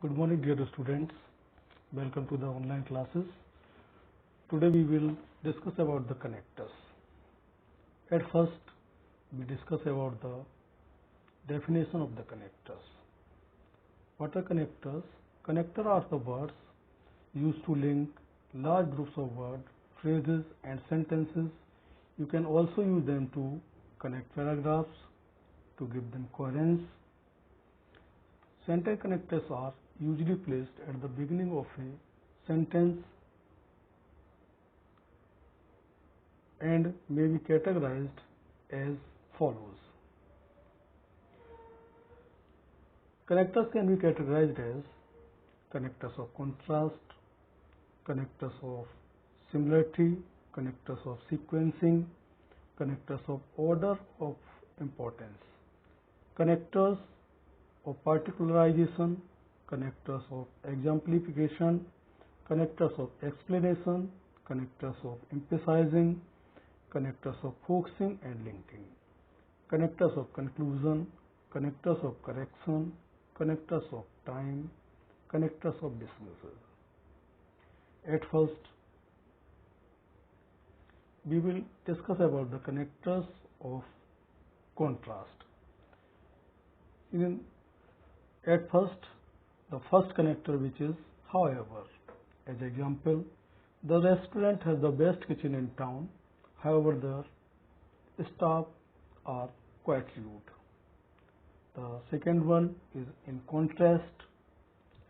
Good morning, dear students. Welcome to the online classes. Today we will discuss about the connectors. At first, we discuss about the definition of the connectors. What are connectors? Connectors are the words used to link large groups of words, phrases, and sentences. You can also use them to connect paragraphs, to give them coherence. Sentence connectors are usually placed at the beginning of a sentence and may be categorized as follows. Connectors can be categorized as connectors of contrast, connectors of similarity, connectors of sequencing, connectors of order of importance, connectors of particularization, connectors of exemplification, connectors of explanation, connectors of emphasizing, connectors of focusing and linking, connectors of conclusion, connectors of correction, connectors of time, connectors of dismissal. At first, we will discuss about the connectors of contrast. At first, the first connector, which is however. As example, the restaurant has the best kitchen in town, however the staff are quite rude. The second one is in contrast.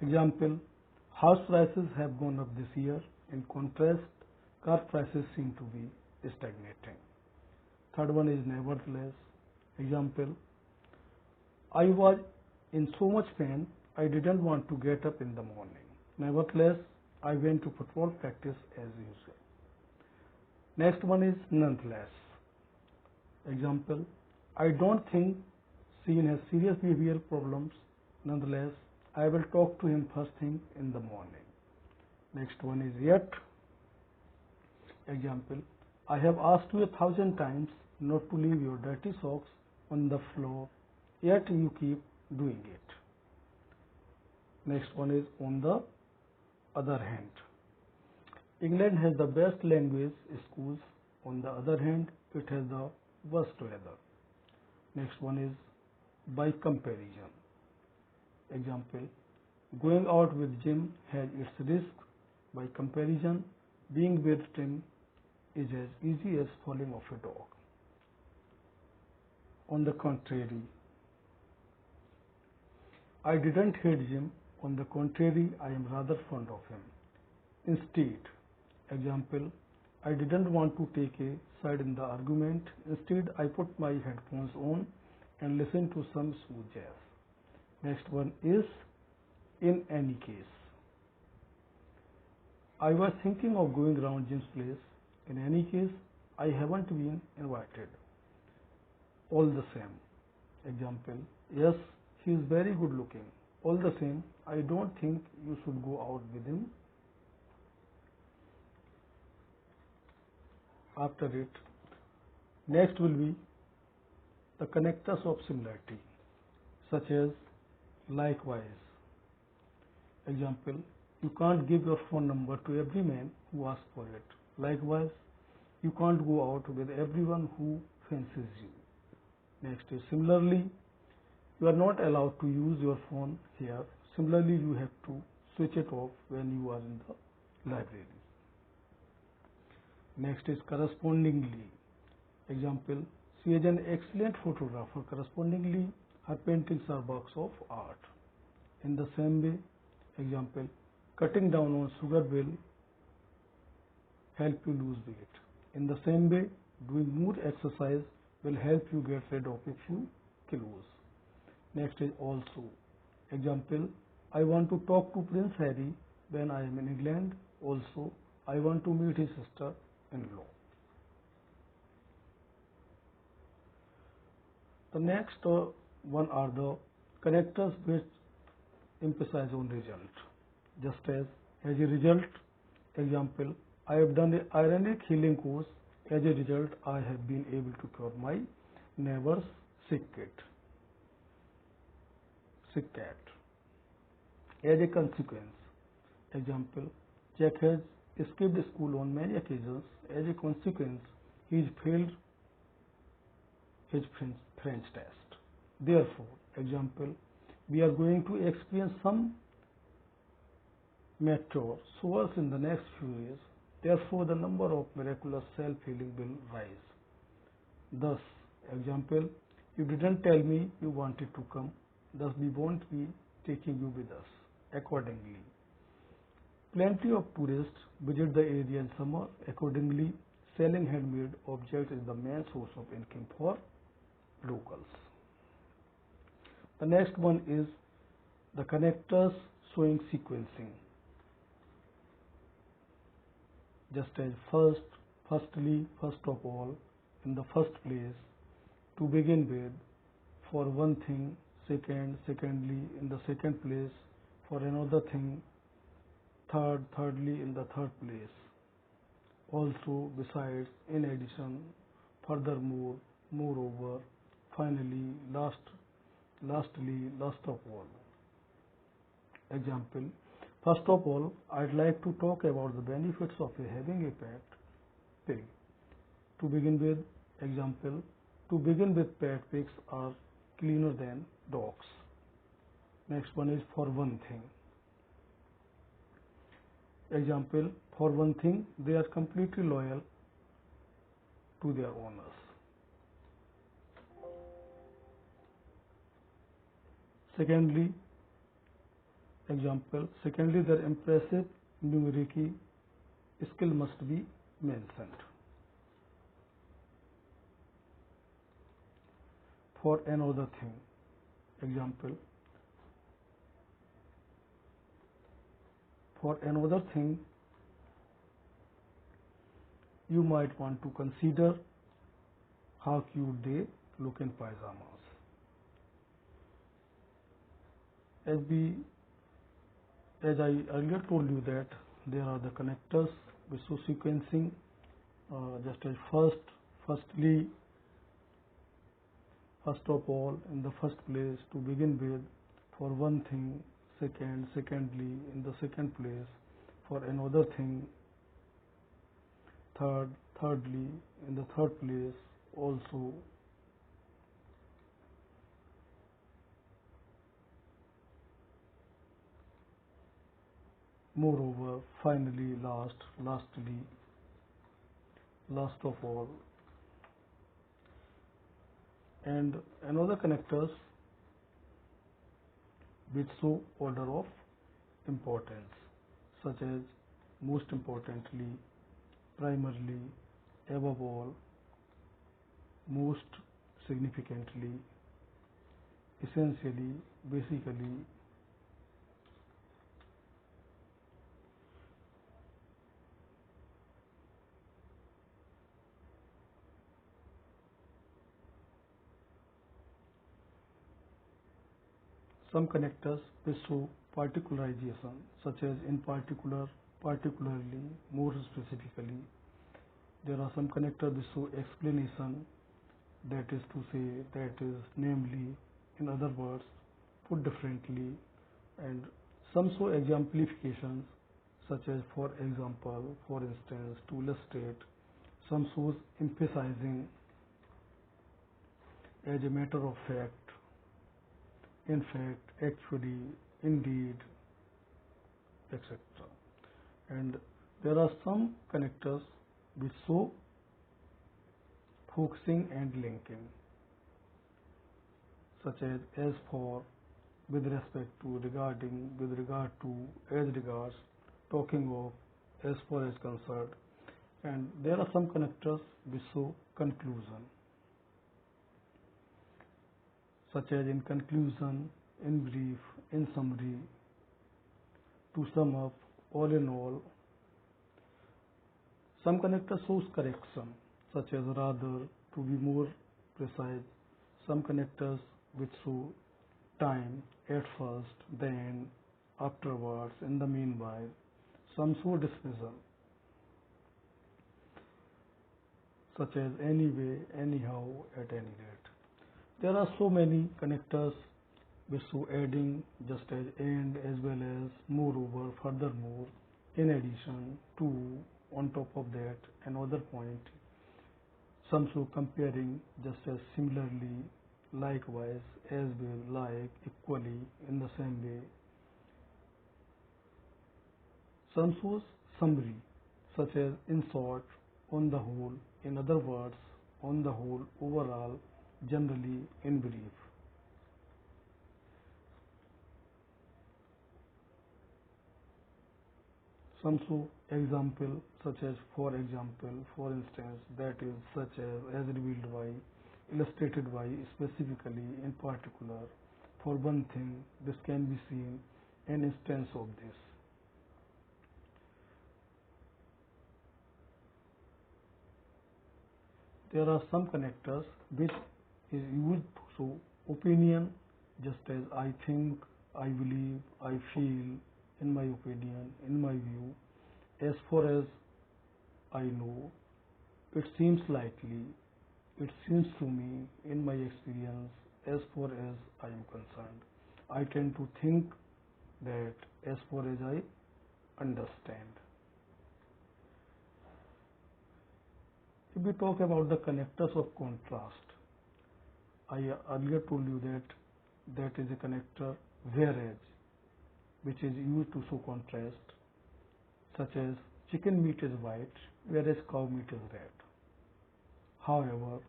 Example, house prices have gone up this year. In contrast, car prices seem to be stagnating. Third one is nevertheless. Example, I was in so much pain, I didn't want to get up in the morning. Nevertheless, I went to football practice as usual. Next one is nonetheless. Example, I don't think Sheen has serious behavioral problems. Nonetheless, I will talk to him first thing in the morning. Next one is yet. Example, I have asked you 1,000 times not to leave your dirty socks on the floor, yet you keep doing it. Next one is on the other hand. England has the best language schools. On the other hand, it has the worst weather. Next one is by comparison. Example, going out with Jim has its risk. By comparison, being with Tim is as easy as falling off a dog. On the contrary, I didn't hate Jim. On the contrary, I am rather fond of him. Instead, example, I didn't want to take a side in the argument. Instead, I put my headphones on and listened to some smooth jazz. Next one is in any case. I was thinking of going around Jim's place. In any case, I haven't been invited. All the same. Example, yes, he is very good looking. All the same, I don't think you should go out with him. After it, next will be the connectors of similarity, such as likewise. Example, you can't give your phone number to every man who asks for it. Likewise, you can't go out with everyone who fancies you. Next is similarly, you are not allowed to use your phone here. Similarly, you have to switch it off when you are in the library. Next is correspondingly. Example, she is an excellent photographer. Correspondingly, her paintings are works of art. In the same way, example, cutting down on sugar will help you lose weight. In the same way, doing more exercise will help you get rid of a few kilos. Next is also. Example, I want to talk to Prince Harry when I am in England. Also, I want to meet his sister-in-law. The next one are the connectors which emphasize on result. Just as a result, example, I have done an ironic healing course. As a result, I have been able to cure my neighbor's sick cat. as a consequence. Example, Jack has skipped school on many occasions. As a consequence, he failed his French test. Therefore, example, we are going to experience some meteor showers in the next few years. Therefore, the number of miraculous self-healing will rise. Thus, example, you didn't tell me you wanted to come, thus we won't be taking you with us. Accordingly, plenty of tourists visit the area in summer. Accordingly, selling handmade objects is the main source of income for locals. The next one is the connectors showing sequencing. Just as firstly, first of all, in the first place, to begin with, for one thing, secondly, in the second place, for another thing, thirdly, in the third place. Also, besides, in addition, furthermore, moreover, finally, lastly, last of all. Example, first of all, I'd like to talk about the benefits of having a pet pig. To begin with, example, to begin with, pet pigs are cleaner than dogs. Next one is for one thing. Example, for one thing, they are completely loyal to their owners. Secondly, their impressive numerical skill must be mentioned. For another thing, example, for another thing, you might want to consider how cute they look in pajamas. As I earlier told you that there are the connectors which show sequencing, just as first of all, in the first place, to begin with, for one thing, secondly, in the second place, for another thing, thirdly, in the third place, also. Moreover, finally, lastly, last of all, and another connectors which show order of importance, such as most importantly, primarily, above all, most significantly, essentially, basically. Some connectors which show particularization, such as in particular, particularly, more specifically. There are some connectors which show explanation, that is to say, that is namely, in other words, put differently, and some show exemplifications, such as for example, for instance, to illustrate. Some shows emphasizing as a matter of fact, in fact, actually, indeed, etc. And there are some connectors which show focusing and linking, such as for, with respect to, regarding, with regard to, as regards, talking of, as far as concerned. And there are some connectors which show conclusion, such as in conclusion, in brief, in summary, to sum up, all in all. Some connector shows correction, such as rather, to be more precise. Some connectors which show time, at first, then, afterwards, in the meanwhile. Some show dismissal, such as anyway, anyhow, at any rate. There are so many connectors which show adding just as and as well as moreover, furthermore, in addition to, on top of that, another point. Some show comparing just as similarly, likewise, as well, like, equally, in the same way. Some shows summary, such as in short, on the whole, in other words, on the whole, overall, generally, in brief. Some show example, such as for example, for instance, that is such as revealed by, illustrated by, specifically, in particular, for one thing, this can be seen, an instance of this. There are some connectors which is used to show opinion, just as I think, I believe, I feel, in my opinion, in my view, as far as I know, it seems likely, it seems to me, in my experience, as far as I am concerned. I tend to think that as far as I understand. If we talk about the connectors of contrast, I earlier told you that that is a connector whereas, which is used to show contrast, such as chicken meat is white whereas cow meat is red. However,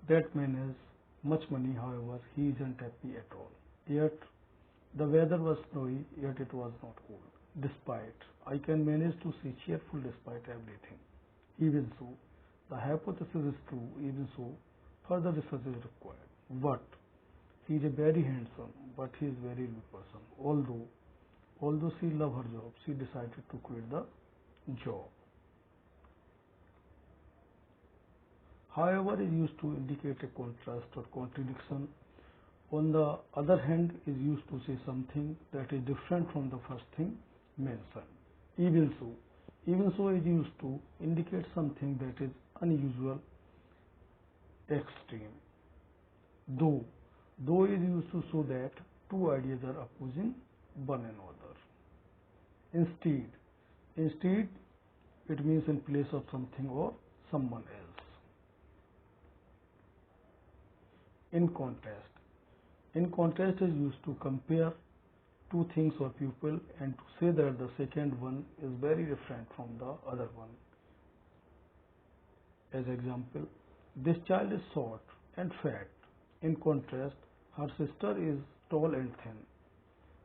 that man has much money, however, he isn't happy at all. Yet the weather was snowy, yet it was not cold. Despite, I can manage to see cheerful despite everything. Even so, the hypothesis is true, even so, further research is required. But he is a very handsome, but he is very rude person. Although she loved her job, she decided to quit the job. However, is used to indicate a contrast or contradiction. On the other hand, is used to say something that is different from the first thing mentioned. Even so is used to indicate something that is unusual, extreme. Though is used to show that two ideas are opposing one another. Instead, it means in place of something or someone else. In contrast is used to compare two things or people and to say that the second one is very different from the other one. As example, this child is short and fat. In contrast, her sister is tall and thin.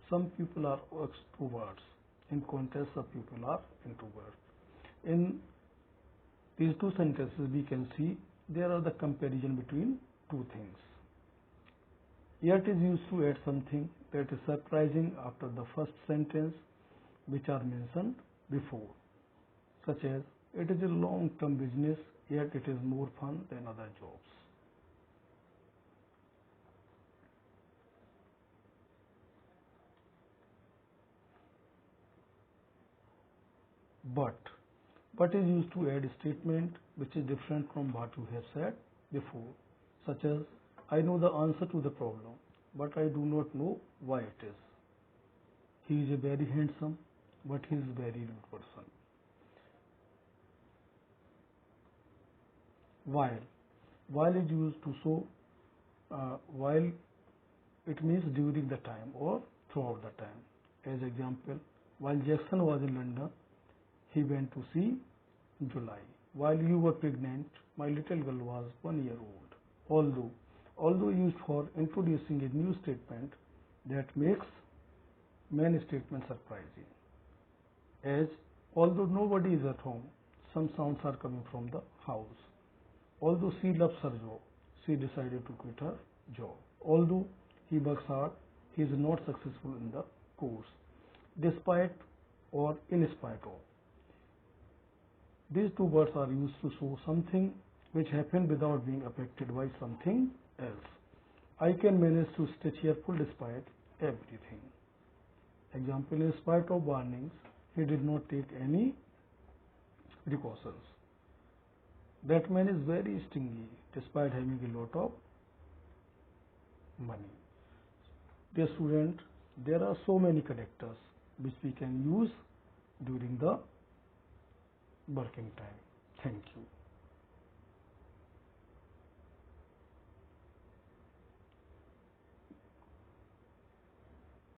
Some people are extroverts. In contrast, some people are introverts. In these two sentences, we can see there are the comparison between two things. Yet is used to add something that is surprising after the first sentence, which are mentioned before, such as it is a long-term business, yet it is more fun than other jobs. But is used to add a statement which is different from what you have said before, such as I know the answer to the problem, but I do not know why it is. He is a very handsome, but he is a very rude person. While is used to show while it means during the time or throughout the time. As example, while Jackson was in London, he went to see July. While you were pregnant, my little girl was 1 year old. Although used for introducing a new statement that makes many statements surprising. As although nobody is at home, some sounds are coming from the house. Although she loves her job, she decided to quit her job. Although he works hard, he is not successful in the course, despite or in spite of. These two words are used to show something which happened without being affected by something else. I can manage to stay cheerful despite everything. Example, in spite of warnings, he did not take any precautions. That man is very stingy despite having a lot of money. Dear student, there are so many connectors which we can use during the working time. Thank you.